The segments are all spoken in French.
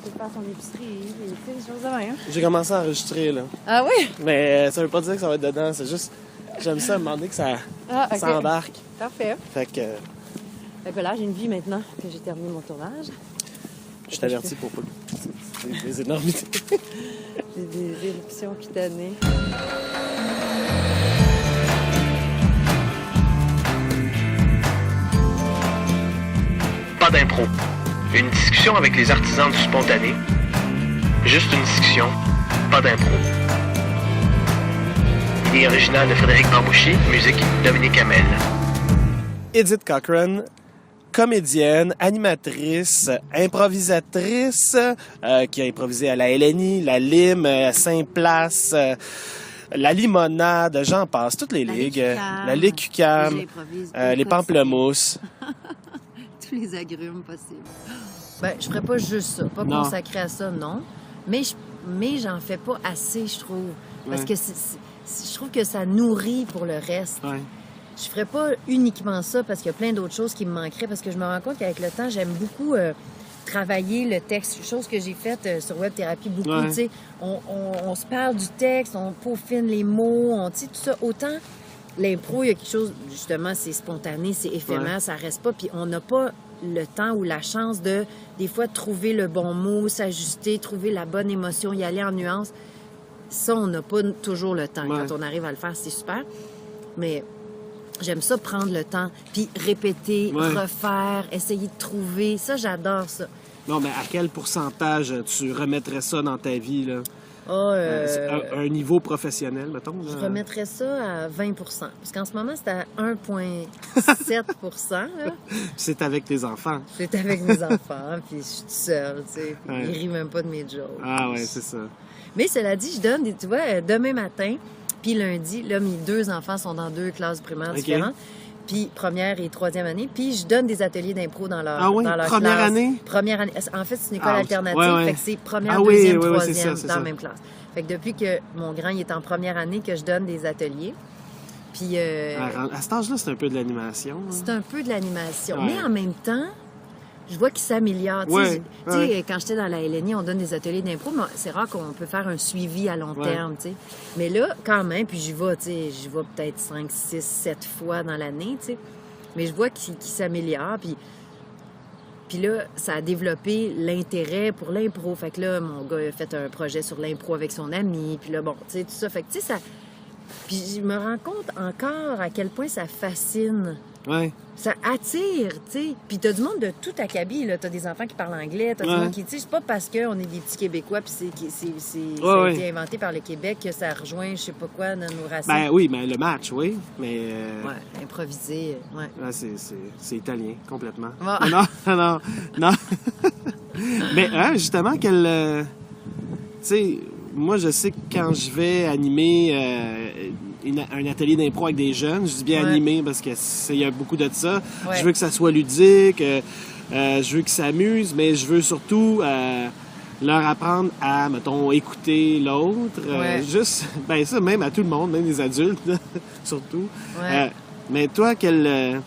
peut faire son épicerie, et tu sais, des choses de même. J'ai commencé à enregistrer, là. Ah oui? Mais ça veut pas dire que ça va être dedans, c'est juste... J'aime ça, à un moment donné que ça embarque. Parfait. Fait que... Fait que là, j'ai une vie maintenant que j'ai terminé mon tournage. Je t'avertis pour pas... C'est des énormités. J'ai des éruptions cutanées. Pas d'impro. Une discussion avec les artisans du spontané. Juste une discussion, pas d'impro. Idée originale de Frédéric Bambouchi, musique Dominique Hamel. Edith Cochrane, comédienne, animatrice, improvisatrice, qui a improvisé à la LNI, la Lime, à Saint-Place, la Limonade, j'en passe, toutes les ligues. La Ligue UQAM, les Pamplemousses. Tous les agrumes possibles. Ben, je ferais pas juste ça, pas consacré à ça, non. Mais j'en fais pas assez, je trouve. Parce que je trouve que ça nourrit pour le reste. Ouais. Je ferais pas uniquement ça parce qu'il y a plein d'autres choses qui me manqueraient. Parce que je me rends compte qu'avec le temps, j'aime beaucoup travailler le texte. Chose que j'ai faite sur Web Thérapie beaucoup. Ouais. Tu sais, on se parle du texte, on peaufine les mots, tu sais, tout ça. Autant l'impro, il y a quelque chose, justement, c'est spontané, c'est éphémère, ça reste pas. Puis on n'a pas le temps ou la chance de, des fois, trouver le bon mot, s'ajuster, trouver la bonne émotion, y aller en nuances. Ça, on n'a pas toujours le temps. Quand on arrive à le faire, c'est super. Mais j'aime ça, prendre le temps, puis répéter, refaire, essayer de trouver. Ça, j'adore ça. Non, mais à quel pourcentage tu remettrais ça dans ta vie, là? Un niveau professionnel, mettons. Là. Je remettrais ça à 20 % parce qu'en ce moment, c'est à 1,7 %. C'est avec tes enfants. C'est avec mes enfants, puis je suis toute seule, tu sais. Ils rient même pas de mes jokes. Ah ouais, c'est ça. Mais cela dit, je donne, tu vois, demain matin, puis lundi, là, mes 2 enfants sont dans 2 classes primaires différentes. Puis première et troisième année. Puis je donne des ateliers d'impro dans leur première classe. Année? Première année. En fait, c'est une école alternative. Fait que c'est première, deuxième, troisième dans la même classe. Fait que depuis que mon grand il est en première année, que je donne des ateliers. Puis... à cet âge-là, c'est un peu de l'animation. Hein? C'est un peu de l'animation. Mais en même temps, je vois qu'il s'améliore. Tu sais, quand j'étais dans la LNI, on donne des ateliers d'impro, mais c'est rare qu'on peut faire un suivi à long terme, tu sais. Mais là, quand même, puis j'y vais, tu sais, j'y vais peut-être 5, 6, 7 fois dans l'année, tu sais. Mais je vois qu'il s'améliore, puis là, ça a développé l'intérêt pour l'impro. Fait que là, mon gars a fait un projet sur l'impro avec son ami, puis là, bon, tu sais, tout ça. Fait que, tu sais, ça... Puis je me rends compte encore à quel point ça fascine. Ouais. Ça attire, tu sais. Puis t'as du monde de tout acabit, là. T'as des enfants qui parlent anglais, t'as du monde qui... Tu sais, c'est pas parce qu'on est des petits Québécois puis ça a été inventé par le Québec que ça rejoint je sais pas quoi dans nos racines. Ben oui, mais le match, oui. Mais... Ouais, improviser, ouais. Là, c'est italien, complètement. Ouais. Non. Mais, justement, tu sais, moi, je sais que quand je vais animer... un atelier d'impro avec des jeunes. Je dis bien animé parce qu'il y a beaucoup de ça. Ouais. Je veux que ça soit ludique, je veux qu'ils s'amusent, mais je veux surtout leur apprendre à, mettons, écouter l'autre. Juste, ben ça, même à tout le monde, même les adultes, là, surtout. Ouais. Mais toi, quel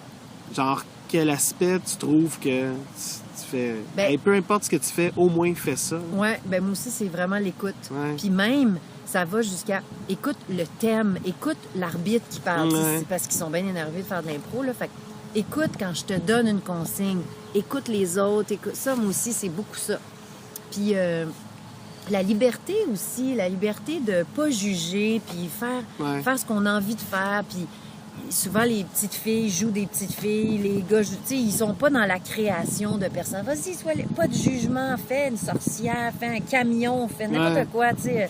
aspect tu trouves que tu fais... Ben, peu importe ce que tu fais, au moins fais ça. Oui, ben moi aussi, c'est vraiment l'écoute. Puis même... Ça va jusqu'à écoute le thème, écoute l'arbitre qui parle. C'est parce qu'ils sont bien énervés de faire de l'impro. Là. Fait écoute quand je te donne une consigne. Écoute les autres. Écoute. Ça, moi aussi, c'est beaucoup ça. Puis la liberté aussi, la liberté de pas juger, puis faire ce qu'on a envie de faire. Puis souvent, les petites filles jouent des petites filles. Les gars, tu sais, ils sont pas dans la création de personnes. Vas-y, pas de jugement. Fais une sorcière, fais un camion, fais n'importe quoi, tu sais.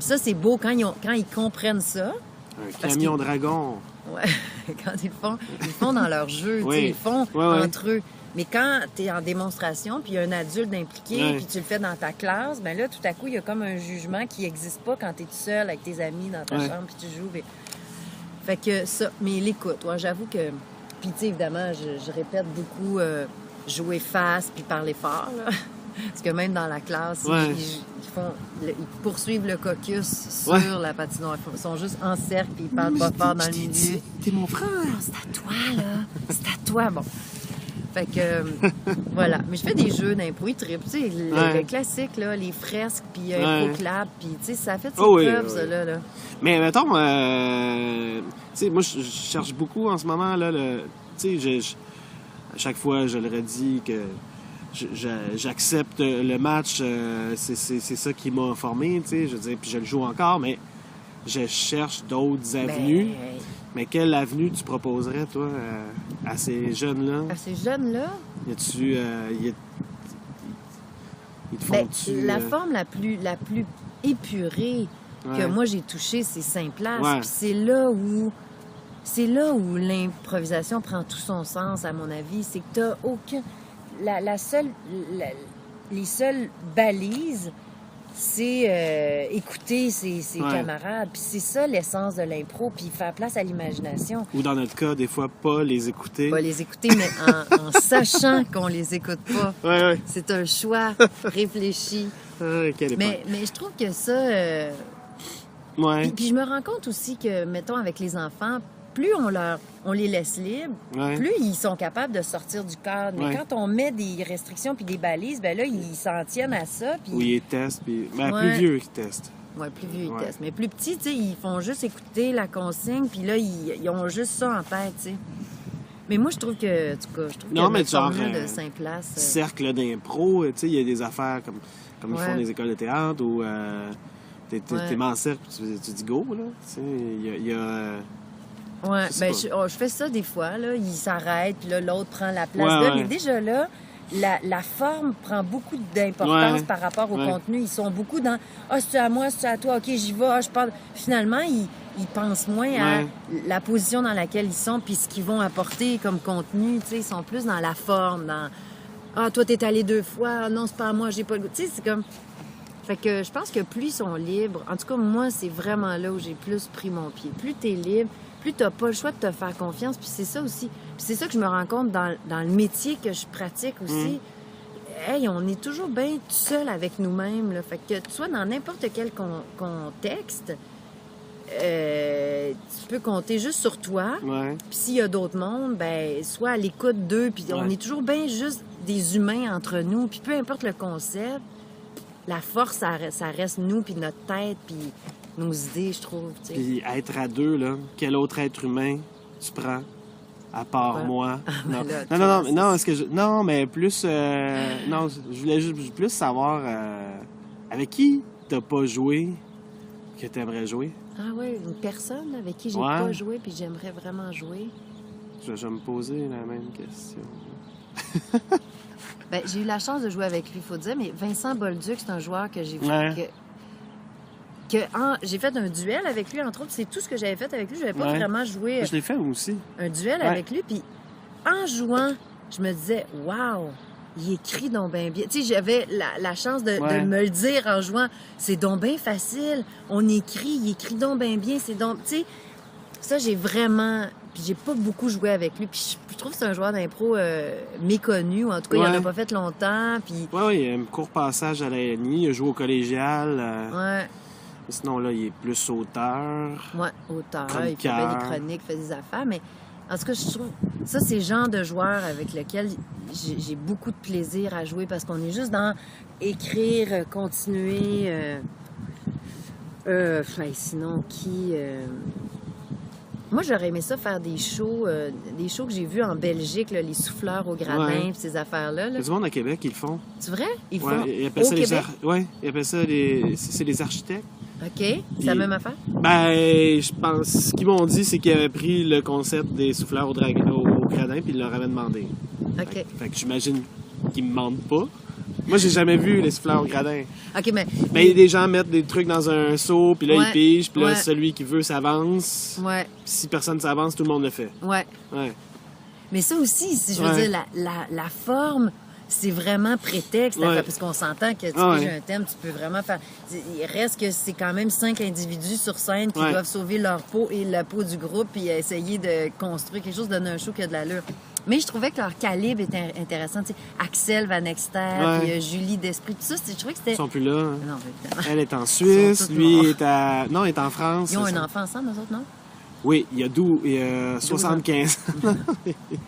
Ça, c'est beau quand ils comprennent ça. Un camion dragon. Ouais, quand ils le font dans leur jeu, ils le font entre eux. Mais quand tu es en démonstration, puis il y a un adulte impliqué, puis tu le fais dans ta classe, ben là, tout à coup, il y a comme un jugement qui n'existe pas quand tu es tout seul avec tes amis dans ta chambre, puis tu joues. Fait que ça, mais l'écoute, j'avoue que... Puis tu sais, évidemment, je répète beaucoup jouer face puis parler fort, là. Parce que même dans la classe, ils poursuivent le caucus sur la patinoire. Ils sont juste en cercle et ils parlent pas fort dans le milieu. T'es mon frère. Non, c'est à toi, là. C'est à toi. Bon. Fait que, voilà. Mais je fais des jeux d'impro, ils trippent. Tu sais, le classique, là, les fresques, puis Impro-Clap, puis tu sais, ça fait de ses preuves, ça, là. Mais mettons, tu sais, moi, je cherche beaucoup en ce moment, là, tu sais, à chaque fois, je le redis que j'accepte le match, c'est ça qui m'a formé, tu sais, je veux dire, puis je le joue encore, mais je cherche d'autres avenues. Mais quelle avenue tu proposerais, toi, à ces jeunes-là? À ces jeunes-là? Y a-tu... ils te font-tu... La forme la plus épurée que moi j'ai touchée, c'est Saint-Place. Puis c'est là où l'improvisation prend tout son sens, à mon avis. C'est que t'as aucun... les seules balises, c'est écouter ses camarades. Puis c'est ça l'essence de l'impro, puis faire place à l'imagination. Ou dans notre cas, des fois, pas les écouter. Pas les écouter, mais en sachant qu'on les écoute pas. Ouais. C'est un choix réfléchi. Mais je trouve que ça... Puis je me rends compte aussi que, mettons, avec les enfants, plus on les laisse libres, plus ils sont capables de sortir du cadre. Mais quand on met des restrictions puis des balises, ben là, ils s'en tiennent à ça. Puis... Ou ils testent. Puis... plus vieux qui testent. Oui, plus vieux, ils testent. Mais plus petits, tu sais, ils font juste écouter la consigne, puis là, ils ont juste ça en tête, tu sais. Mais moi, je trouve que, en tout cas, le formule de Saint-Place... cercle d'impro, tu sais, il y a des affaires comme ils font des écoles de théâtre où t'es en cercle, tu dis go, là. Tu sais, il y a ouais, je fais ça des fois, là. Ils s'arrêtent, puis là, l'autre prend la place là. Mais déjà là, la forme prend beaucoup d'importance par rapport au contenu. Ils sont beaucoup dans « Ah, c'est-tu à moi, c'est-tu à toi? OK, j'y vais. Ah, je parle... » Finalement, ils pensent moins à la position dans laquelle ils sont puis ce qu'ils vont apporter comme contenu. Tu sais, ils sont plus dans la forme, dans « Ah, toi, t'es allé 2 fois. Ah, non, c'est pas à moi, j'ai pas le goût. » Tu sais, c'est comme... Fait que je pense que plus ils sont libres... En tout cas, moi, c'est vraiment là où j'ai plus pris mon pied. Plus t'es libre, plus t'as pas le choix de te faire confiance. Puis c'est ça aussi. Puis c'est ça que je me rends compte dans le métier que je pratique aussi. Hey, on est toujours bien tout seul avec nous-mêmes, là. Fait que tu sois dans n'importe quel contexte, tu peux compter juste sur toi. Puis s'il y a d'autres mondes, ben soit à l'écoute d'eux. Puis on est toujours bien juste des humains entre nous. Puis peu importe le concept, la force, ça reste nous, puis notre tête, puis nos idées, je trouve. T'sais. Puis être à 2, là, quel autre être humain tu prends, à part moi? Non, est-ce que non, mais plus... non, je voulais juste plus savoir avec qui t'as pas joué que t'aimerais jouer. Ah oui, une personne avec qui j'ai pas joué, puis j'aimerais vraiment jouer. Je vais me poser la même question. Ben, j'ai eu la chance de jouer avec lui, il faut dire, mais Vincent Bolduc, c'est un joueur que j'ai vu j'ai fait un duel avec lui, entre autres. C'est tout ce que j'avais fait avec lui. Je n'avais pas vraiment joué... Je l'ai fait aussi. Un duel avec lui, puis en jouant, je me disais, waouh, il écrit donc bien bien. Tu sais, j'avais la chance de me le dire en jouant. C'est donc bien facile. On écrit, il écrit donc bien bien. C'est donc... Tu sais, ça, j'ai vraiment... Puis j'ai pas beaucoup joué avec lui. Puis je trouve que c'est un joueur d'impro méconnu. Ou en tout cas, il en a pas fait longtemps. Puis... Oui, il y a un court passage à l'ANI. Il a joué au collégial. Sinon, là, il est plus auteur. Oui, auteur. Il fait des chroniques, fait des affaires. Mais en tout cas, je trouve... Ça, c'est le genre de joueur avec lequel j'ai beaucoup de plaisir à jouer parce qu'on est juste dans écrire, continuer. Sinon, qui... Moi, j'aurais aimé ça faire des shows que j'ai vus en Belgique, là, les souffleurs au gradin, pis ces affaires-là. Il y a du monde à Québec qui le font. C'est vrai? Ils font ils appellent au ça Québec? ils appellent ça c'est les architectes. OK. C'est la même affaire? Ben, je pense... Ce qu'ils m'ont dit, c'est qu'ils avaient pris le concept des souffleurs au gradin puis ils leur avaient demandé. OK. Fait que j'imagine qu'ils me mentent pas. Moi, j'ai jamais vu les souffleurs au gradin. OK, mais... Mais des gens mettent des trucs dans un seau, puis là, ils pigent, puis là, Ouais. celui qui veut s'avance. Ouais. Puis si personne s'avance, tout le monde le fait. Ouais. Ouais. Mais ça aussi, si je veux dire, la forme, c'est vraiment prétexte. Parce qu'on s'entend que tu piges un thème, tu peux vraiment faire... Il reste que c'est quand même 5 individus sur scène qui doivent sauver leur peau et la peau du groupe puis essayer de construire quelque chose, donner un show qui a de l'allure. Mais je trouvais que leur calibre était intéressant. Tu sais, Axel Van Exter, puis Julie Desprit, tout ça, je trouvais que c'était... Ils sont plus là. Hein. Non, évidemment. Elle est en Suisse, lui est à... Non, il est en France. Ils ont un enfant ensemble, eux autres, non? Oui, il y a 75 ans.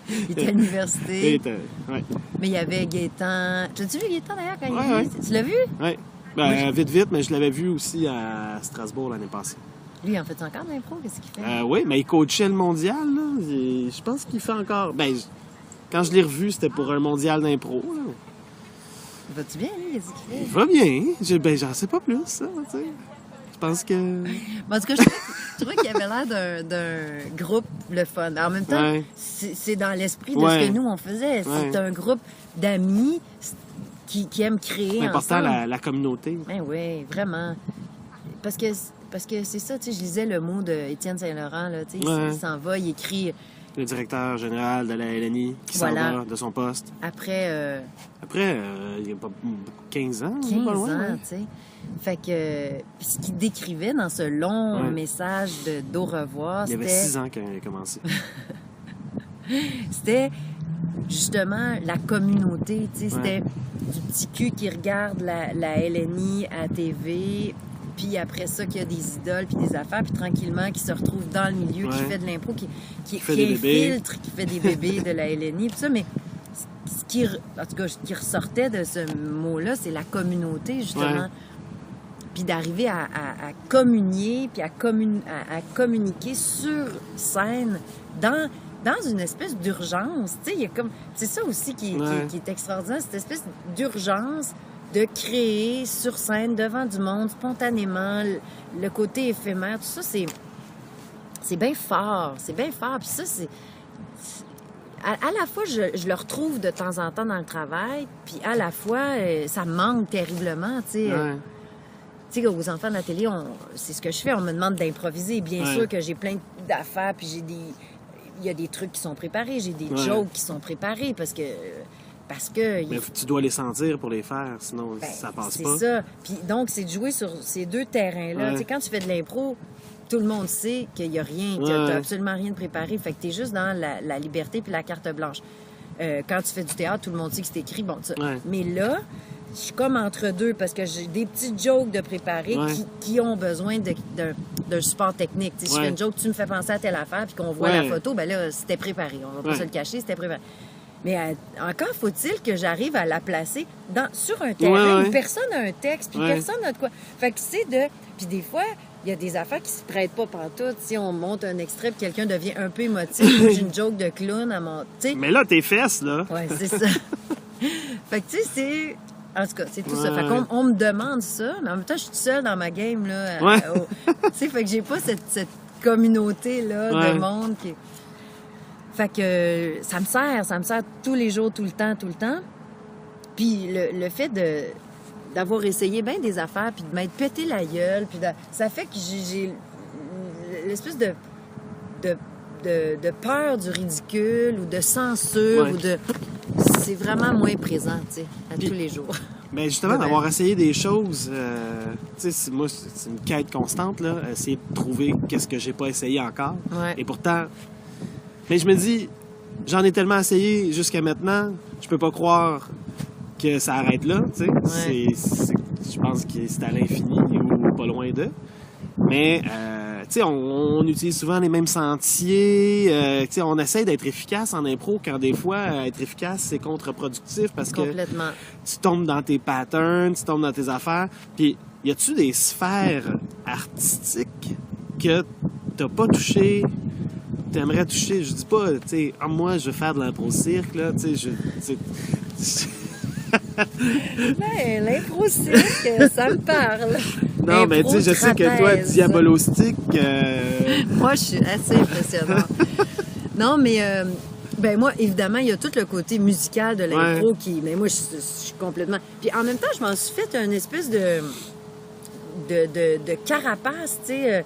Il était à l'université. Ouais. Mais il y avait Gaétan. T'as-tu vu Gaétan d'ailleurs quand il est venu? Tu l'as vu? Oui. Ben, vite, mais je l'avais vu aussi à Strasbourg l'année passée. Lui, il en fait encore de l'impro? Qu'est-ce qu'il fait? Oui, mais il coachait le mondial. Là. Je pense qu'il fait encore. Ben, quand je l'ai revu, c'était pour un mondial d'impro. Là. Va-tu bien, lui? Qu'est-ce qu'il fait? Il va bien. J'en sais pas plus, ça. Tu sais. Je pense que. En tout cas, je trouvais qu'il avait l'air d'un groupe le fun. En même temps, c'est dans l'esprit de ce que nous, on faisait. C'est un groupe d'amis qui aiment créer c'est important, ensemble. la communauté. Ben oui, vraiment. Parce que c'est ça, tu sais, je lisais le mot de Étienne Saint-Laurent, là, tu sais, il s'en va, il écrit... Le directeur général de la LNI qui s'en va de son poste. Après, il y a pas 15 ans. 15 ans, tu sais. Fait que ce qu'il décrivait dans ce long message d'au revoir, il y avait 6 ans qu'il a commencé. C'était justement la communauté, tu sais, c'était du petit cul qui regarde la LNI à TV, puis après ça, qu'il y a des idoles, puis des affaires, puis tranquillement, qui se retrouve dans le milieu, qui fait de l'impro, qui infiltre, qui fait des bébés de la LNI, puis ça, mais en tout cas, ce qui ressortait de ce mot-là, c'est la communauté, justement. Puis d'arriver à communier, puis à communiquer sur scène dans une espèce d'urgence. Tu sais, il y a comme... C'est ça aussi qui est extraordinaire, cette espèce d'urgence de créer sur scène, devant du monde, spontanément, le côté éphémère, tout ça, c'est bien fort. C'est bien fort. Puis ça, c'est... À la fois, je le retrouve de temps en temps dans le travail, puis à la fois, ça me manque terriblement, tu sais. Tu sais, aux enfants de la télé, c'est ce que je fais. On me demande d'improviser. Bien sûr que j'ai plein d'affaires, puis il y a des trucs qui sont préparés, j'ai des jokes qui sont préparés, parce que mais tu dois les sentir pour les faire, sinon ça passe pas. C'est ça. Puis donc, c'est de jouer sur ces deux terrains-là. Tu sais, quand tu fais de l'impro, tout le monde sait qu'il n'y a rien, qu'il n'y a absolument rien de préparé. Fait que tu es juste dans la liberté puis la carte blanche. Quand tu fais du théâtre, tout le monde sait que c'est écrit. Bon, ça. Mais là, je suis comme entre deux parce que j'ai des petits jokes de préparer qui ont besoin d'un support technique. Si je fais une joke, tu me fais penser à telle affaire puis qu'on voit la photo, ben là, c'était préparé. On va pas se le cacher, c'était préparé. Mais encore faut-il que j'arrive à la placer sur un terrain où personne n'a un texte, puis personne n'a de quoi. Fait que c'est de... Puis des fois, il y a des affaires qui se prêtent pas pantoute. Si on monte un extrait, puis quelqu'un devient un peu émotif, j'ai une joke de clown à monter. Mais là, tes fesses, là... Oui, c'est ça. Fait que tu sais, c'est... En tout cas, c'est tout ça. Fait qu'on me demande ça, mais en même temps, je suis toute seule dans ma game, là. Tu sais, fait que j'ai pas cette communauté-là de monde qui... Fait que ça me sert tous les jours, tout le temps. Puis le fait d'avoir essayé bien des affaires, puis de m'être pété la gueule, puis ça fait que j'ai l'espèce de peur du ridicule ou de censure ou de... C'est vraiment moins présent, tu sais, tous les jours. Mais justement, d'avoir essayé des choses, tu sais, moi, c'est une quête constante, là, essayer de trouver qu'est-ce que j'ai pas essayé encore. Et pourtant... Mais je me dis, j'en ai tellement essayé jusqu'à maintenant, je peux pas croire que ça arrête là, tu sais. Je pense que c'est à l'infini ou pas loin d'eux. Mais, tu sais, on utilise souvent les mêmes sentiers. Tu sais, on essaie d'être efficace en impro quand des fois, être efficace, c'est contre-productif parce que tu tombes dans tes patterns, tu tombes dans tes affaires. Puis, y a-tu des sphères artistiques que t'as pas touchées? T'aimerais toucher, je dis pas, tu sais, moi, je veux faire de l'impro-cirque, là, tu sais, Ben, l'impro-cirque, ça me parle. Non, mais tu sais, je sais que toi, diabolostique... Moi, je suis assez impressionnante. Non, mais, ben moi, évidemment, il y a tout le côté musical de l'impro qui... Mais moi, je suis complètement... Puis en même temps, je m'en suis fait une espèce de carapace, tu sais...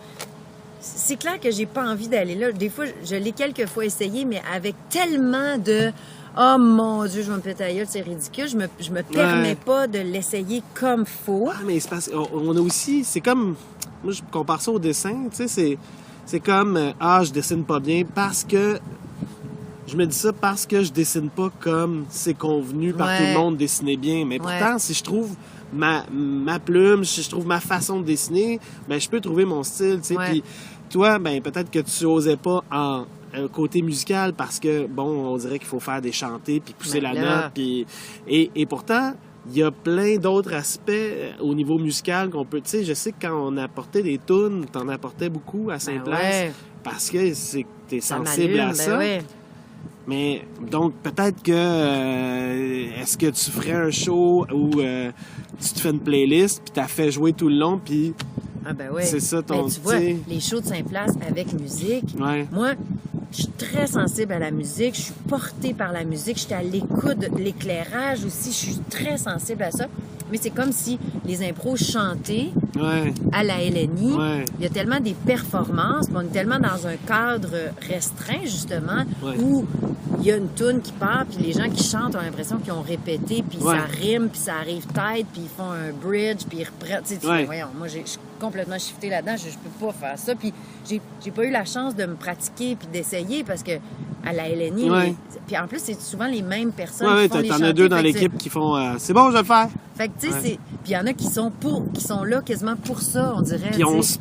C'est clair que j'ai pas envie d'aller là. Des fois, je l'ai quelques fois essayé, mais avec tellement de « Oh mon Dieu, je vais me péter la gueule, c'est ridicule », je me permets pas de l'essayer comme faut. Ah, mais c'est parce qu'on a aussi... C'est comme... Moi, je compare ça au dessin, tu sais, c'est comme « Ah, je dessine pas bien parce que... » Je me dis ça parce que je dessine pas comme c'est convenu par tout le monde dessiner bien. Mais pourtant, si je trouve ma plume, si je trouve ma façon de dessiner, ben je peux trouver mon style, tu sais. toi, ben peut-être que tu osais pas en côté musical parce que, bon, on dirait qu'il faut faire des chantés puis pousser la note. Puis, et pourtant, il y a plein d'autres aspects au niveau musical qu'on peut... Tu sais, je sais que quand on apportait des tunes, t'en apportais beaucoup à Saint-Place parce que t'es sensible à ça. Mais donc, peut-être que... est-ce que tu ferais un show où tu te fais une playlist puis t'as fait jouer tout le long puis... Ah ben oui. C'est ça ton... tu vois, les shows de Saint-Place avec musique, moi, je suis très sensible à la musique, je suis portée par la musique, je suis à l'écoute de l'éclairage aussi, je suis très sensible à ça. Mais c'est comme si les impros chantaient à la LNI. Il y a tellement des performances, on est tellement dans un cadre restreint, justement, où il y a une toune qui part, puis les gens qui chantent ont l'impression qu'ils ont répété, puis ça rime, puis ça arrive tête, puis ils font un bridge, puis ils reprennent. Tu sais, voyons, moi, je suis complètement shifté là-dedans, je peux pas faire ça. Puis j'ai pas eu la chance de me pratiquer puis d'essayer, parce que à la LNI, puis en plus, c'est souvent les mêmes personnes qui font les chantés. T'en as 2 dans l'équipe qui font c'est bon, je vais le faire. Fait que, tu sais, puis il y en a qui sont là quasiment pour ça, on dirait. Puis on se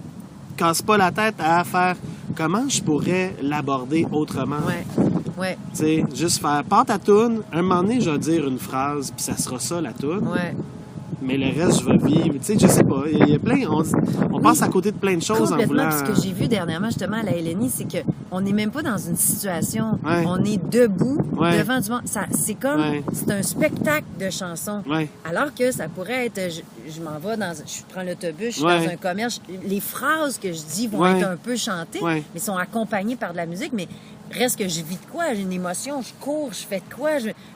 casse pas la tête à faire comment je pourrais l'aborder autrement. Tu sais, juste faire part ta toune, un moment donné, je vais dire une phrase, puis ça sera ça, la toune. Mais le reste, je vais vivre. Tu sais, je sais pas. Il y a plein... On passe à côté de plein de choses en voulant... Ce que j'ai vu dernièrement, justement, à la LNI, c'est qu'on n'est même pas dans une situation. On est debout, devant du monde. C'est comme... C'est un spectacle de chansons. Alors que ça pourrait être... Je m'en vais dans... Je prends l'autobus, je suis dans un commerce. Les phrases que je dis vont être un peu chantées, mais sont accompagnées par de la musique. Mais reste que je vis de quoi? J'ai une émotion, je cours, je fais de quoi?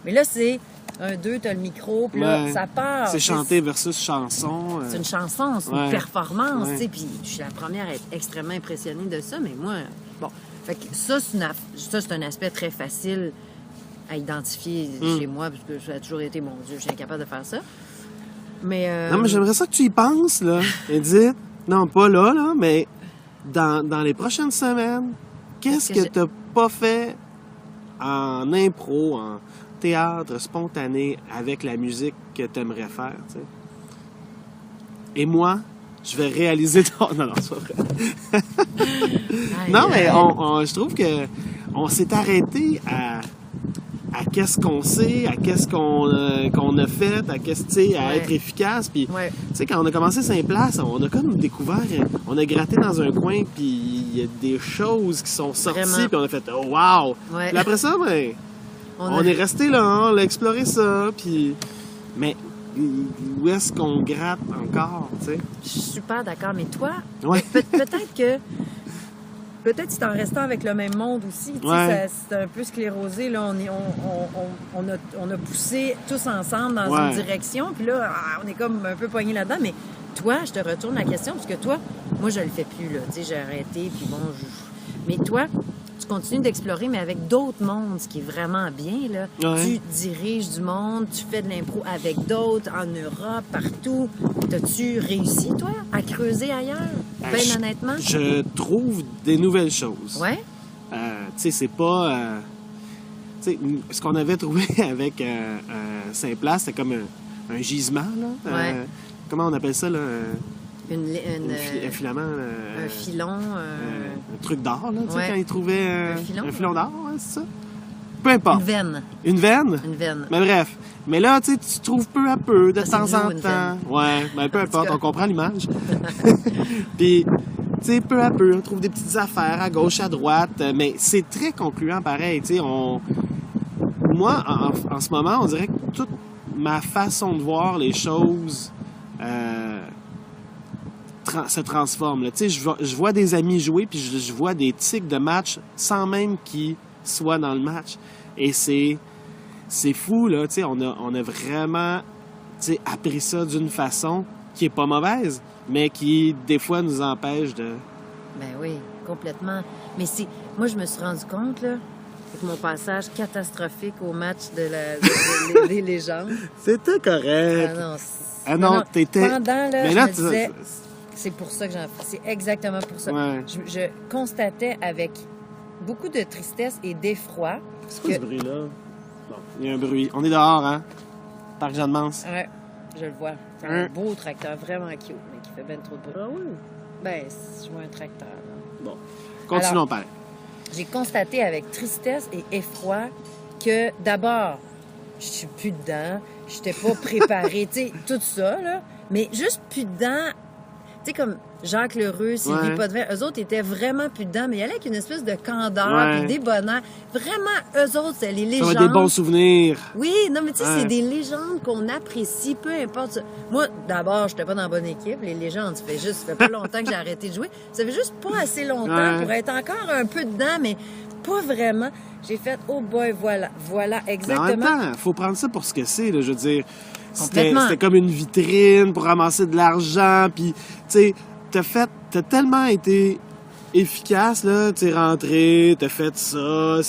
Mais là, c'est... 1, 2, t'as le micro, puis là, ça part. C'est chanté versus chanson. C'est une chanson, c'est une performance, tu sais, puis je suis la première à être extrêmement impressionnée de ça, mais moi, bon, fait que ça, c'est un aspect très facile à identifier chez moi, parce que ça a toujours été, mon Dieu, je suis incapable de faire ça. Mais... Non, mais j'aimerais ça que tu y penses, là, Edith. Non, pas là, mais dans les prochaines semaines, qu'est-ce que t'as pas fait en impro, en théâtre spontané avec la musique que tu aimerais faire, tu sais. Et moi, je vais réaliser ton... Non, c'est pas vrai. Non, mais je trouve que on s'est arrêté à qu'est-ce qu'on sait, à qu'est-ce qu'on a fait, à qu'est-ce, tu sais, à être efficace. Puis, tu sais, quand on a commencé Saint-Place, on a comme découvert, on a gratté dans un coin, puis il y a des choses qui sont sorties, puis on a fait « Oh, wow! » Puis après ça, ben... On est resté là, on a exploré ça, puis... Mais où est-ce qu'on gratte encore, tu sais? Je suis super d'accord, mais toi, peut-être que... Peut-être c'est en restant avec le même monde aussi, tu sais, c'est un peu sclérosé, là, on a poussé tous ensemble dans une direction, puis là, on est comme un peu poignés là-dedans, mais toi, je te retourne la question, parce que toi, moi, je le fais plus, là, tu sais, j'ai arrêté, puis bon, mais toi... Tu continues d'explorer, mais avec d'autres mondes, ce qui est vraiment bien, là. Tu diriges du monde, tu fais de l'impro avec d'autres, en Europe, partout. T'as-tu réussi, toi, à creuser ailleurs, bien honnêtement? Je trouve des nouvelles choses. Tu sais, c'est pas... tu sais, ce qu'on avait trouvé avec Saint-Place, c'était comme un gisement, là. Comment on appelle ça, là? Un filament. Un filon. Un truc d'or, là, tu sais, quand ils trouvaient un filon d'or, c'est ça? Peu importe. Une veine. Une veine? Une veine. Mais bref. Mais là, tu sais, tu trouves peu à peu, de temps en temps. Mais peu importe, on comprend l'image. Puis, tu sais, peu à peu, on trouve des petites affaires à gauche, à droite, mais c'est très concluant pareil, tu sais, Moi, en ce moment, on dirait que toute ma façon de voir les choses... se transforme. Tu sais, je vois des amis jouer, puis je vois des tics de match sans même qu'ils soient dans le match. Et c'est fou, là. Tu sais, on a vraiment, tu sais, appris ça d'une façon qui est pas mauvaise, mais qui, des fois, nous empêche de... Ben oui, complètement. Mais moi, je me suis rendu compte, là, avec mon passage catastrophique au match des légendes. C'était correct. Ah non, t'étais... Pendant, là, je me disais... C'est pour ça que j'en fais. C'est exactement pour ça. Je constatais avec beaucoup de tristesse et d'effroi. C'est quoi ce bruit-là? Bon, il y a un bruit. On est dehors, hein? Parc Jeanne-Mance. Ouais, je le vois. C'est un beau tracteur, vraiment cute, mais qui fait bien trop de bruit. Ah oui? Ben, je vois un tracteur, là. Bon, continuons par là. J'ai constaté avec tristesse et effroi que, d'abord, je suis plus dedans, je n'étais pas préparée, tu sais, tout ça, là, mais juste plus dedans. Tu sais, comme Jacques Lheureux, Sylvie Potvin, eux autres étaient vraiment plus dedans, mais il y allait avec une espèce de candeur et des bonheurs. Vraiment, eux autres, c'est les légendes. Ça va être des bons souvenirs. Oui, non, mais tu sais, c'est des légendes qu'on apprécie, peu importe. Moi, d'abord, j'étais pas dans la bonne équipe. Les légendes, ça fait pas longtemps que j'ai arrêté de jouer. Ça fait juste pas assez longtemps pour être encore un peu dedans, mais pas vraiment. J'ai fait, oh boy, voilà, exactement. Mais en même temps, faut prendre ça pour ce que c'est, là, je veux dire. C'était comme une vitrine pour ramasser de l'argent, puis, tu sais, t'as tellement été efficace, là, tu es rentré, t'as fait ça,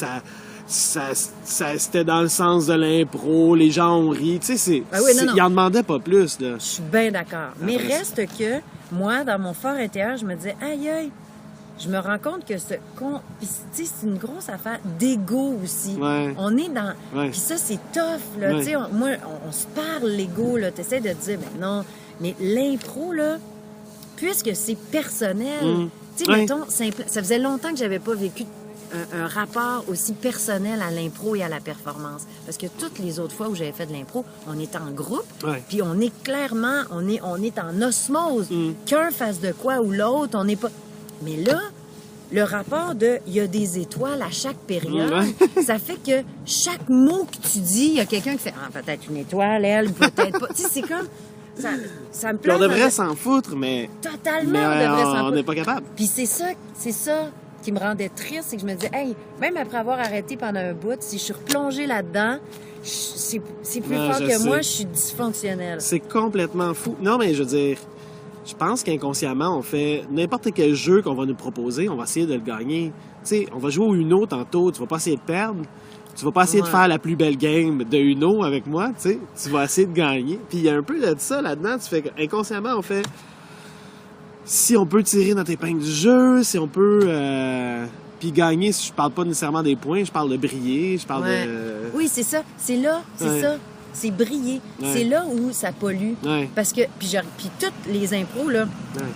c'était dans le sens de l'impro, les gens ont ri, tu sais, ils en demandaient pas plus, là. Je suis bien d'accord. Mais reste que, moi, dans mon fort intérieur, je me disais, aïe, je me rends compte que puis tu sais, c'est une grosse affaire d'ego aussi. Ouais. On est dans... Puis ça, c'est tough, là. Tu sais, moi, on se parle, l'ego, là. T'essaies de dire, mais non. Mais l'impro, là, puisque c'est personnel, tu sais, mettons, ça faisait longtemps que j'avais pas vécu un rapport aussi personnel à l'impro et à la performance. Parce que toutes les autres fois où j'avais fait de l'impro, on est en groupe, puis on est clairement, on est en osmose. Qu'un fasse de quoi ou l'autre, on n'est pas... Mais là, le rapport il y a des étoiles à chaque période, ça fait que chaque mot que tu dis, il y a quelqu'un qui fait « Ah, peut-être une étoile, elle, peut-être pas. » Tu sais, c'est comme... Ça me plaît. On devrait s'en foutre, mais... Totalement, on devrait s'en foutre. On n'est pas capable. Puis c'est ça qui me rendait triste, c'est que je me disais, hey, même après avoir arrêté pendant un bout, si je suis replongée là-dedans, c'est plus fort que moi, je suis dysfonctionnelle. C'est complètement fou. Non, mais je veux dire... Je pense qu'inconsciemment, on fait n'importe quel jeu qu'on va nous proposer, on va essayer de le gagner. Tu sais, on va jouer au Uno tantôt, tu vas pas essayer de perdre, tu vas pas essayer de faire la plus belle game de Uno avec moi, tu sais, tu vas essayer de gagner. Puis il y a un peu de ça là-dedans, tu fais inconsciemment, on fait si on peut tirer notre épingle du jeu, si on peut puis gagner, je parle pas nécessairement des points, je parle de briller, je parle de... Oui, c'est ça, c'est là, c'est ça. C'est briller. C'est là où ça pollue. Parce que, puis toutes les impros, là,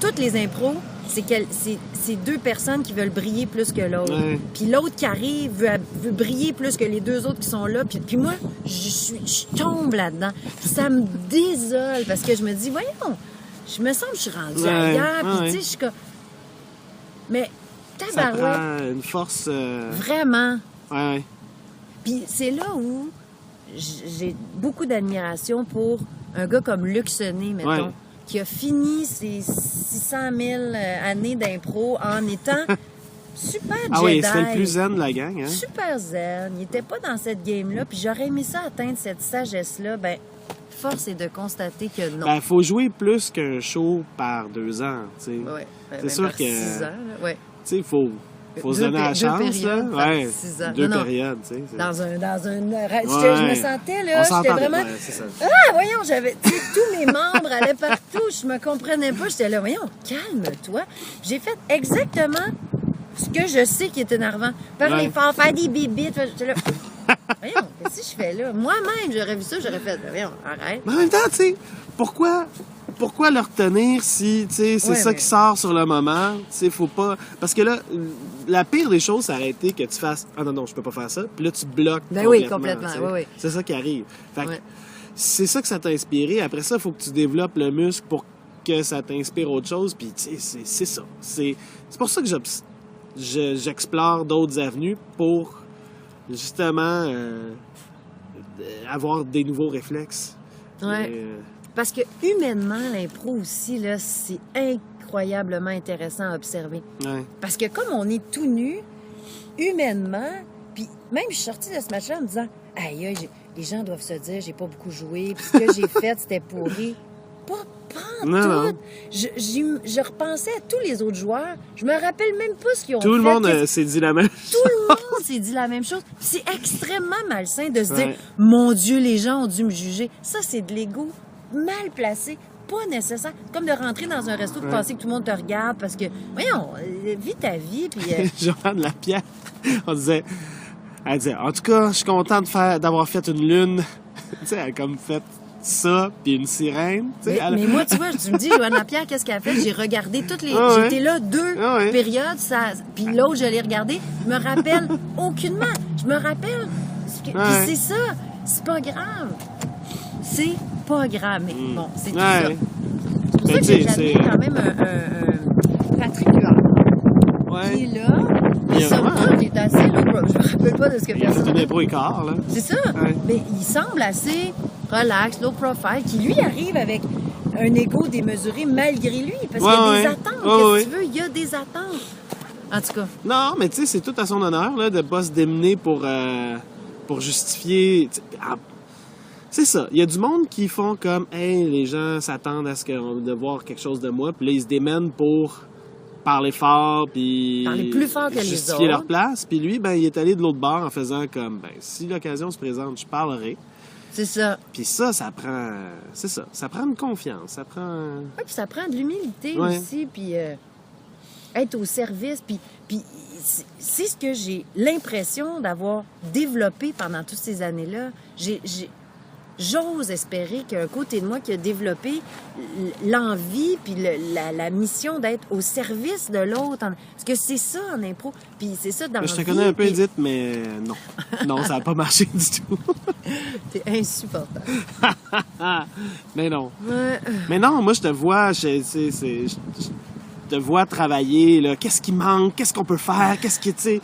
toutes les impros, c'est deux personnes qui veulent briller plus que l'autre. Puis l'autre qui arrive veut briller plus que les deux autres qui sont là. Puis moi, je tombe là-dedans. Puis ça me désole parce que je me dis, voyons, je me sens que je suis rendue ailleurs. Puis tu sais, je suis comme... Mais tabarouette... Ça prend une force... Vraiment. Ouais. Puis c'est là où... J'ai beaucoup d'admiration pour un gars comme Luc Sonnet, mettons, qui a fini ses 600 000 années d'impro en étant super Jedi. Ah oui, c'était le plus zen de la gang. Hein? Super zen. Il était pas dans cette game-là. Puis j'aurais aimé ça atteindre cette sagesse-là. Ben, force est de constater que non. Ben, faut jouer plus qu'un show par 2 ans, tu sais. Ouais, c'est sûr que... 6 ans, tu sais, il faut se donner la chance, là. Ouais, 6 ans. 2 périodes, tu sais. Je me sentais, là, j'étais vraiment... Ah, voyons, j'avais... tous mes membres allaient partout, je me comprenais pas. J'étais là, voyons, calme-toi. J'ai fait exactement ce que je sais qui est énervant. Parler fort, faire des bibites. J'étais là, voyons, qu'est-ce que je fais là? Moi-même, j'aurais vu ça, j'aurais fait, voyons, arrête. Mais en même temps, tu sais, pourquoi le retenir si, tu sais, c'est ça qui sort sur le moment? Tu sais, faut pas... Parce que là, la pire des choses, ça aurait été que tu fasses « Ah non, je peux pas faire ça », puis là, tu bloques complètement. Oui. C'est ça qui arrive. Fait que c'est ça que ça t'a inspiré. Après ça, il faut que tu développes le muscle pour que ça t'inspire autre chose, puis tu sais, c'est ça. C'est pour ça que j'explore d'autres avenues pour, justement, avoir des nouveaux réflexes. Ouais. Parce que humainement, l'impro aussi, là, c'est incroyablement intéressant à observer. Ouais. Parce que comme on est tout nu, humainement, puis même je suis sortie de ce match-là en me disant « Aïe, les gens doivent se dire, j'ai pas beaucoup joué, puis ce que j'ai fait, c'était pourri. » Pas tout. Je repensais à tous les autres joueurs. Je me rappelle même pas ce qu'ils ont fait. Tout le monde s'est dit la même chose. Tout le monde s'est dit la même chose. C'est extrêmement malsain de se dire « Mon Dieu, les gens ont dû me juger. » Ça, c'est de l'ego mal placé, pas nécessaire. Comme de rentrer dans un resto et penser que tout le monde te regarde parce que, voyons, vis ta vie. Puis Joanne Lapierre, elle disait, en tout cas, je suis contente d'avoir fait une lune. Tu sais, elle a comme fait ça, puis une sirène. Mais moi, tu vois, tu me dis, Joanne Lapierre, qu'est-ce qu'elle a fait? J'ai regardé toutes les... Ah ouais. J'étais là 2 Ah ouais. périodes, puis l'autre, je l'ai regardé. Je me rappelle aucunement. Je me rappelle. Puis Ouais. c'est ça. C'est pas grave. C'est pas grave. Mais bon, c'est tout Ouais. ça. C'est pour ça que j'admire quand même un Patrick Huard. Qui est Ouais. là. Il y Mais a somme vraiment- toute, il est assez low pro. Je me rappelle pas de ce que Il a fait personne... une impro écart, là. C'est ça. Ouais. Mais il semble assez relax, low profile, qui lui arrive avec un ego démesuré malgré lui. Parce qu'il y a Ouais, des ouais. attentes. Ouais, Qu'est-ce que tu veux? Il y a des attentes. En tout cas. Non, mais tu sais, c'est tout à son honneur, là, de pas se démener pour justifier... C'est ça. Il y a du monde qui font comme, hey, les gens s'attendent à ce de voir quelque chose de moi, puis là, ils se démènent pour parler fort, puis Parler plus fort que les justifier autres. leur place. Puis lui, ben, il est allé de l'autre bord en faisant comme, ben, si l'occasion se présente, je parlerai. C'est ça. Puis ça prend... C'est ça. Ça prend une confiance. Ça prend... Ouais, puis ça prend de l'humilité Ouais. aussi, puis être au service. Puis c'est ce que j'ai l'impression d'avoir développé pendant toutes ces années-là. J'ose espérer qu'il y a un côté de moi qui a développé l'envie puis la mission d'être au service de l'autre. Parce que c'est ça en impro. Puis c'est ça dans la Je te vie, connais un peu, puis Edith, mais non. Non, ça n'a pas marché du tout. T'es insupportable. Mais non. Ouais. Mais non, moi, je te vois, je te vois travailler, là. Qu'est-ce qui manque? Qu'est-ce qu'on peut faire? Qu'est-ce qui, tu sais,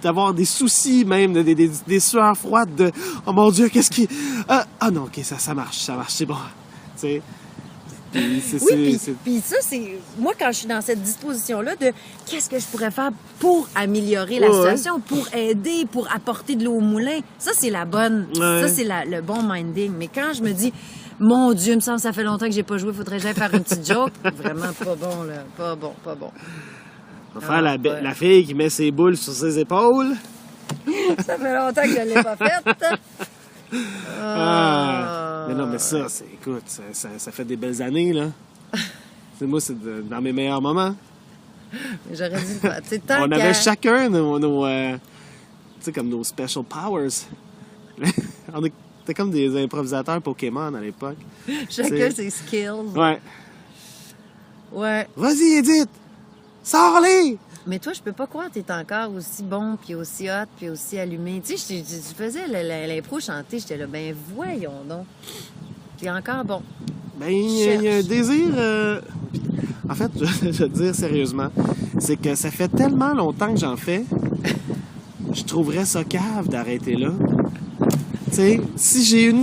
d'avoir des soucis même, des sueurs froides de, oh mon Dieu, qu'est-ce qui... Ah non, OK, ça marche, c'est bon. Tu sais. Puis Oui, puis ça, c'est... Moi, quand je suis dans cette disposition-là de qu'est-ce que je pourrais faire pour améliorer la Ouais. situation, pour aider, pour apporter de l'eau au moulin, ça, c'est la bonne... Ouais. Ça, c'est le bon minding. Mais quand je me dis, mon Dieu, il me semble que ça fait longtemps que j'ai pas joué, faudrait que j'aille faire une petite joke, vraiment pas bon, là. Pas bon. On va faire la fille qui met ses boules sur ses épaules. Ça fait longtemps que je l'ai pas faite. Mais non, mais ça, écoute, ça fait des belles années, là. Moi, c'est dans mes meilleurs moments. Mais j'aurais dû le faire. Tu sais, tant On qu'à- avait chacun nos tu sais, comme nos special powers. On était comme des improvisateurs Pokémon à l'époque. Chacun ses skills. Ouais. Ouais. Vas-y, Edith! Sors-les! Mais toi, je peux pas croire que t'es encore aussi bon, puis aussi hot, puis aussi allumé. Tu sais, tu faisais l'impro chanter, j'étais là, ben voyons donc. Puis encore bon. Ben, il y a un désir... En fait, je vais te dire sérieusement, c'est que ça fait tellement longtemps que j'en fais, je trouverais ça cave d'arrêter là. Tu sais, si j'ai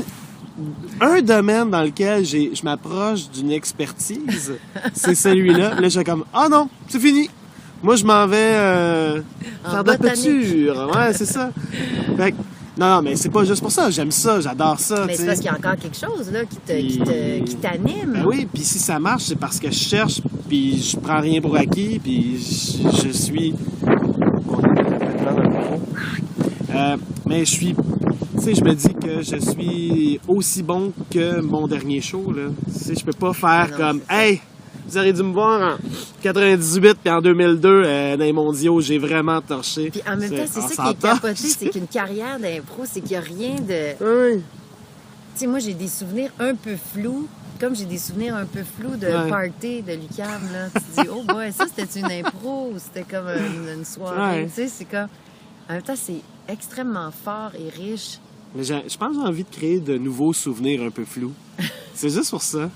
un domaine dans lequel je m'approche d'une expertise, c'est celui-là. Là, je suis comme, ah non, c'est fini. Moi, je m'en vais faire de la botanique. peinture. Ouais, c'est ça. Fait que, non, mais c'est pas juste pour ça. J'aime ça, j'adore ça. Mais tu c'est sais. parce qu'il y a encore quelque chose là qui t'anime. Ben oui, puis si ça marche, c'est parce que je cherche, puis je prends rien pour acquis, puis je suis... mais je suis... Tu sais, je me dis que je suis aussi bon que mon dernier show, là. Tu sais, je peux pas faire Non, comme... c'est ça. Hey, vous auriez dû me voir en 98 puis en 2002 dans les mondiaux, j'ai vraiment torché. Puis en même temps, c'est on ça qui est s'entend. capoté, c'est qu'une carrière d'impro, c'est qu'il n'y a rien de... Oui. Tu sais, moi, j'ai des souvenirs un peu flous, comme j'ai des souvenirs un peu flous de Ouais. party de l'UQAM, là. Tu te dis, oh boy, ça, c'était une impro ou c'était comme une soirée, Ouais. tu sais, c'est comme... En même temps, c'est extrêmement fort et riche. Mais je pense que j'ai envie de créer de nouveaux souvenirs un peu flous. C'est juste pour ça.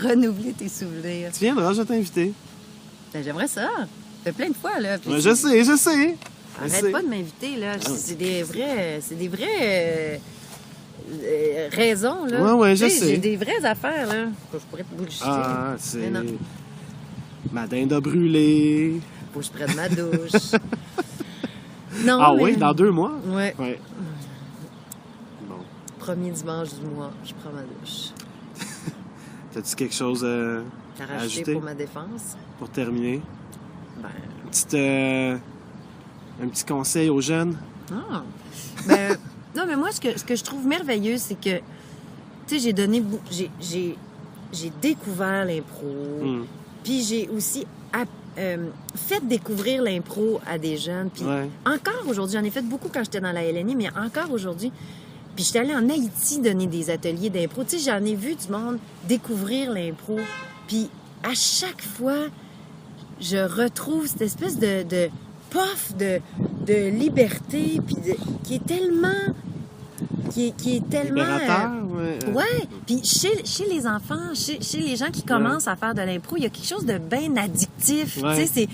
Renouveler tes souvenirs. Tu viendras, je vais t'inviter. Ben, j'aimerais ça. Ça fait plein de fois, là. Puis Ouais, je sais. Je sais. arrête pas de m'inviter, là. C'est des vraies raisons, là. Ouais, je Tu sais, sais. J'ai des vraies affaires, là. Je pourrais te bullshiter. Ah, c'est... Mais non. Ma dinde a brûlé. Faut que je prenne ma douche. Non, Ah mais... oui, dans 2 mois? Ouais. Ouais. Bon. Premier dimanche du mois, je prends ma douche. T'as-tu quelque chose T'as à rajouté ajouter pour ma défense? pour terminer? Ben... Un petit conseil aux jeunes? Ah. Ben, non, mais moi, ce que je trouve merveilleux, c'est que, tu sais, j'ai donné... J'ai découvert l'impro, puis j'ai aussi fait découvrir l'impro à des jeunes. Puis Ouais. encore aujourd'hui, j'en ai fait beaucoup quand j'étais dans la LNI, mais encore aujourd'hui, Puis j'étais allée en Haïti donner des ateliers d'impro. Tu sais, j'en ai vu du monde découvrir l'impro. Puis à chaque fois, je retrouve cette espèce de puff de liberté, puis qui est tellement... Qui est tellement... Ouais. Puis chez les enfants, chez les gens qui commencent à faire de l'impro, il y a quelque chose de bien addictif. Ouais. Tu sais, c'est...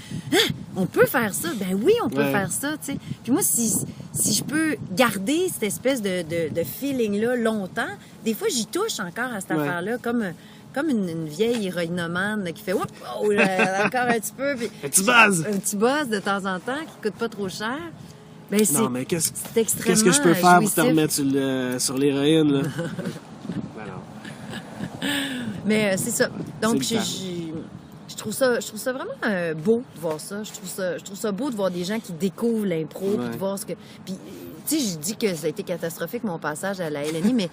on peut faire ça. Ben oui, on peut faire ça, tu sais. Puis moi, si je peux garder cette espèce de feeling-là longtemps, des fois, j'y touche encore à cette affaire-là, comme une vieille héroïnomane qui fait « Oh, là, encore un petit peu. » Un petit buzz! Un petit buzz de temps en temps qui coûte pas trop cher. Ben, non, mais qu'est-ce extrêmement que je peux faire jouissif. pour te remettre sur l'héroïne, là? Ben non. Mais c'est ça. Donc, C'est je trouve ça vraiment beau de voir ça. Je trouve ça beau de voir des gens qui découvrent l'impro, puis de voir ce que... Puis, tu sais, je dis que ça a été catastrophique, mon passage à la LNI, mais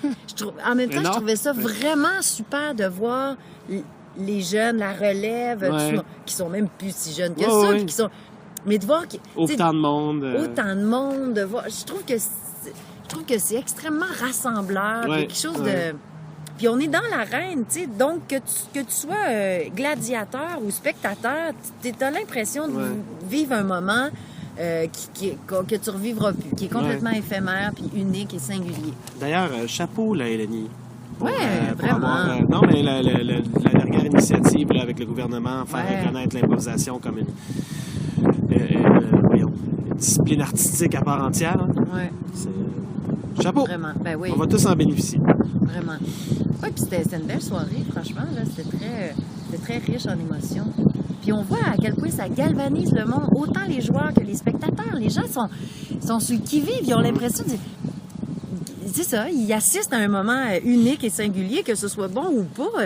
en même temps, je trouvais ça vraiment super de voir les jeunes, la relève, qui sont même plus si jeunes que ça, puis qui sont... Mais de voir... Autant de monde. Autant de monde, de voir... Je trouve que c'est extrêmement rassembleur, quelque chose de... Puis on est dans l'arène, tu sais, donc que tu sois gladiateur ou spectateur, tu as l'impression de vivre un moment que tu revivras plus, qui est complètement éphémère, puis unique et singulier. D'ailleurs, chapeau, la LNI. Oui, vraiment. Non, mais la dernière initiative là, avec le gouvernement, faire reconnaître l'improvisation comme une discipline artistique à part entière. Hein. Oui. Chapeau. Vraiment. Ben oui. On va tous en bénéficier. Vraiment. Oui, puis c'était une belle soirée, franchement. Là, c'était très riche en émotions. Puis on voit à quel point ça galvanise le monde, autant les joueurs que les spectateurs. Les gens sont sur le qui-vive, ils ont l'impression de... C'est ça, ils assistent à un moment unique et singulier, que ce soit bon ou pas,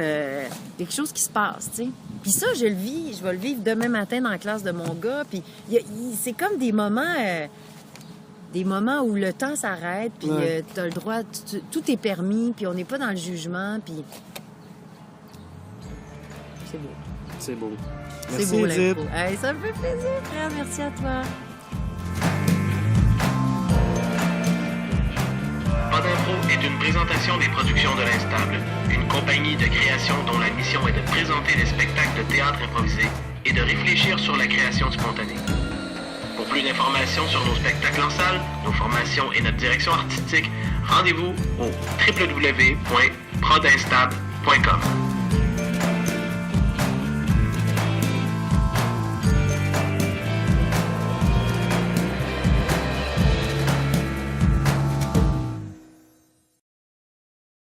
quelque chose qui se passe, tu sais. Puis ça, je vais le vivre demain matin dans la classe de mon gars, puis c'est comme des moments où le temps s'arrête, puis t'as le droit, tout est permis, puis on n'est pas dans le jugement, puis c'est beau. C'est beau. C'est beau, l'impro. Hey, ça me fait plaisir, frère. Merci à toi. Pas d'impro est une présentation des productions de l'Instable, une compagnie de création dont la mission est de présenter des spectacles de théâtre improvisé et de réfléchir sur la création spontanée. Pour plus d'informations sur nos spectacles en salle, nos formations et notre direction artistique, rendez-vous au www.prodinstable.com.